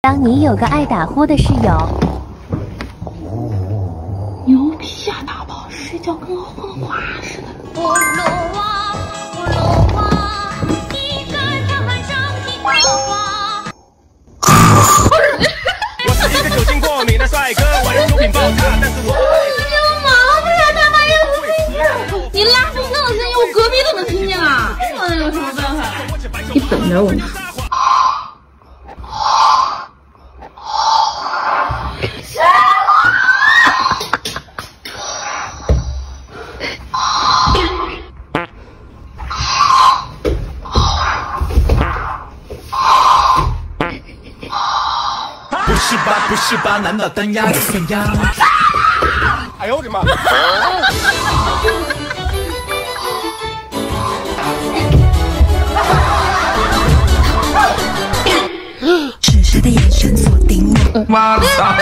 当你有个爱打呼的室友，牛皮啊，大宝，睡觉跟个混娃似的。葫芦娃，葫芦娃，一个跳板上的葫芦娃。我是一个酒精过敏的帅哥，我的酒品爆炸，但是我有毛病啊！他妈又不听见，你拉风扇的声音，我隔壁都能听见啊！这有什么办法？你等着我。 不是吧？难道单压就算压？哎呦我的妈！是谁的眼神锁定我？我操！